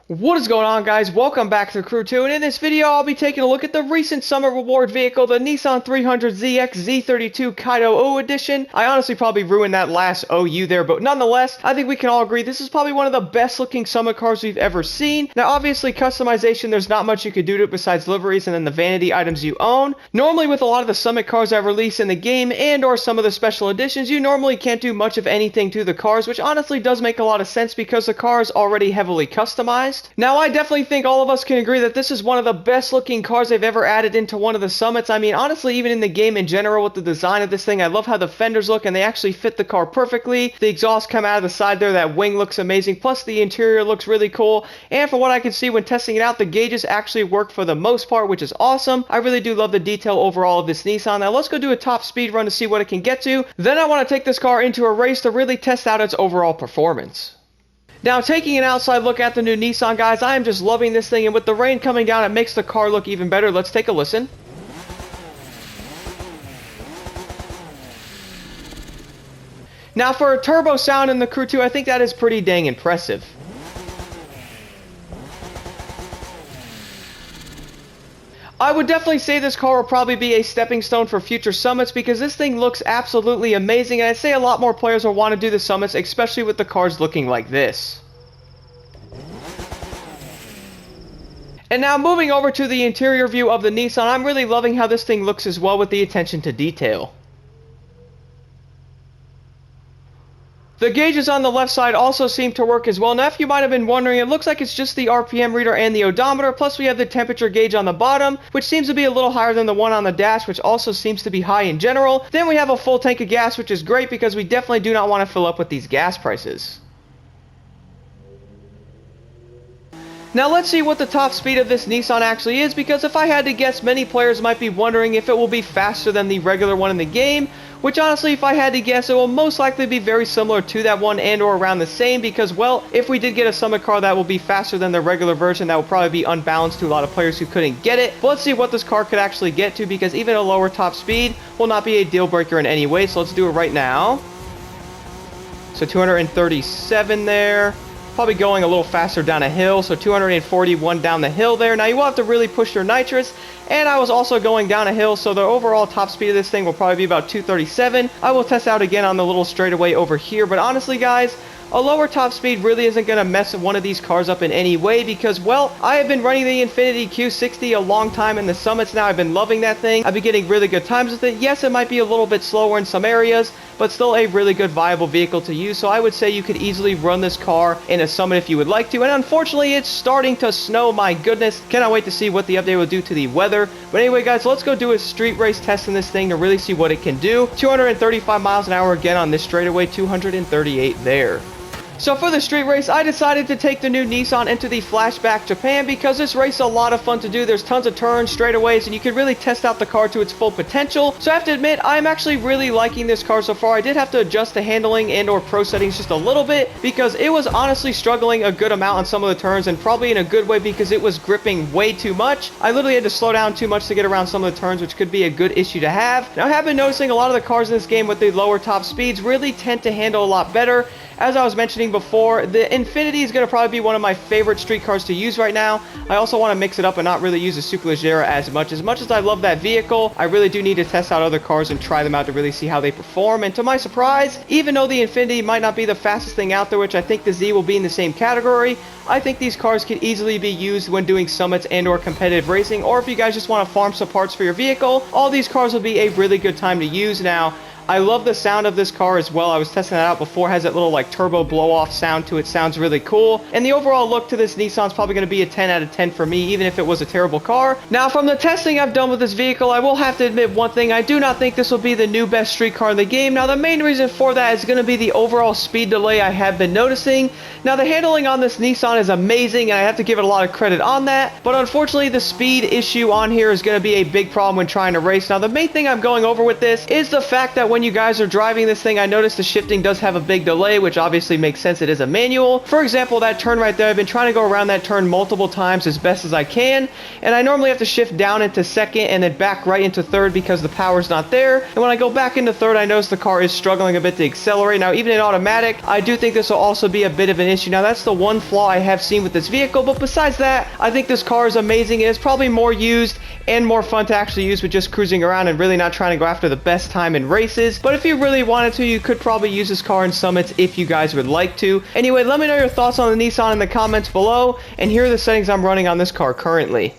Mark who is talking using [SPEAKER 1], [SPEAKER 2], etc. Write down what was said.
[SPEAKER 1] What is going on, guys? Welcome back to Crew 2, and in this video I'll be taking a look at the recent summer reward vehicle, the Nissan 300ZX Z32 Kaido-ou edition. I honestly probably ruined that last OU there, but nonetheless, I think we can all agree this is probably one of the best looking summer cars we've ever seen. Now obviously customization, there's not much you could do to it besides liveries and then the vanity items you own. Normally with a lot of the Summit cars that release in the game and or some of the special editions, you normally can't do much of anything to the cars, which honestly does make a lot of sense because the car is already heavily customized. Now, I definitely think all of us can agree that this is one of the best looking cars they've ever added into one of the Summits. I mean, honestly, even in the game in general with the design of this thing, I love how the fenders look and they actually fit the car perfectly. The exhaust come out of the side there, that wing looks amazing, plus the interior looks really cool. And from what I can see when testing it out, the gauges actually work for the most part, which is awesome. I really do love the detail overall of this Nissan. Now, let's go do a top speed run to see what it can get to. Then I want to take this car into a race to really test out its overall performance. Now, taking an outside look at the new Nissan, guys, I am just loving this thing, and with the rain coming down, it makes the car look even better. Let's take a listen. Now, for a turbo sound in the Crew 2, I think that is pretty dang impressive. I would definitely say this car will probably be a stepping stone for future Summits because this thing looks absolutely amazing, and I'd say a lot more players will want to do the Summits, especially with the cars looking like this. And now moving over to the interior view of the Nissan, I'm really loving how this thing looks as well with the attention to detail. The gauges on the left side also seem to work as well. Now, if you might have been wondering, it looks like it's just the RPM reader and the odometer, plus we have the temperature gauge on the bottom, which seems to be a little higher than the one on the dash, which also seems to be high in general. Then we have a full tank of gas, which is great because we definitely do not want to fill up with these gas prices. Now let's see what the top speed of this Nissan actually is, because if I had to guess, many players might be wondering if it will be faster than the regular one in the game, which honestly, if I had to guess, it will most likely be very similar to that one and or around the same, because, well, if we did get a Summit car that will be faster than the regular version, that will probably be unbalanced to a lot of players who couldn't get it. But let's see what this car could actually get to, because even a lower top speed will not be a deal breaker in any way, so let's do it right now. So 237 there. Probably going a little faster down a hill, so 241 down the hill there. Now you will have to really push your nitrous, and I was also going down a hill, so the overall top speed of this thing will probably be about 237. I will test out again on the little straightaway over here, but honestly guys, a lower top speed really isn't going to mess one of these cars up in any way because, well, I have been running the Infiniti Q60 a long time in the Summits now. I've been loving that thing. I've been getting really good times with it. Yes, it might be a little bit slower in some areas, but still a really good viable vehicle to use. So I would say you could easily run this car in a Summit if you would like to. And unfortunately, it's starting to snow. My goodness. Cannot wait to see what the update will do to the weather. But anyway, guys, let's go do a street race test in this thing to really see what it can do. 235 miles an hour again on this straightaway, 238 there. So for the street race, I decided to take the new Nissan into the Flashback Japan because this race is a lot of fun to do. There's tons of turns, straightaways, and you can really test out the car to its full potential. So I have to admit, I'm actually really liking this car so far. I did have to adjust the handling and or pro settings just a little bit because it was honestly struggling a good amount on some of the turns, and probably in a good way because it was gripping way too much. I literally had to slow down too much to get around some of the turns, which could be a good issue to have. Now I have been noticing a lot of the cars in this game with the lower top speeds really tend to handle a lot better. As I was mentioning before, the Infiniti is going to probably be one of my favorite street cars to use right now. I also want to mix it up and not really use the Superleggera as much. As much as I love that vehicle, I really do need to test out other cars and try them out to really see how they perform. And to my surprise, even though the Infiniti might not be the fastest thing out there, which I think the Z will be in the same category, I think these cars could easily be used when doing Summits and or competitive racing, or if you guys just want to farm some parts for your vehicle, all these cars will be a really good time to use. Now, I love the sound of this car as well. I was testing it out before. It has that little like turbo blow off sound to it. Sounds really cool. And the overall look to this Nissan is probably going to be a 10 out of 10 for me, even if it was a terrible car. Now, from the testing I've done with this vehicle, I will have to admit one thing. I do not think this will be the new best street car in the game. Now, the main reason for that is going to be the overall speed delay I have been noticing. Now, the handling on this Nissan is amazing, and I have to give it a lot of credit on that. But unfortunately, the speed issue on here is going to be a big problem when trying to race. Now, the main thing I'm going over with this is the fact that when when you guys are driving this thing, I noticed the shifting does have a big delay, which obviously makes sense. It is a manual. For example, that turn right there, I've been trying to go around that turn multiple times as best as I can, and I normally have to shift down into second and then back right into third because the power's not there. And when I go back into third, I notice the car is struggling a bit to accelerate. Now, even in automatic, I do think this will also be a bit of an issue. Now, that's the one flaw I have seen with this vehicle, but besides that, I think this car is amazing. It is probably more used and more fun to actually use with just cruising around and really not trying to go after the best time in races. But if you really wanted to, you could probably use this car in summits if you guys would like to. Anyway, let me know your thoughts on the Nissan in the comments below, and here are the settings I'm running on this car currently.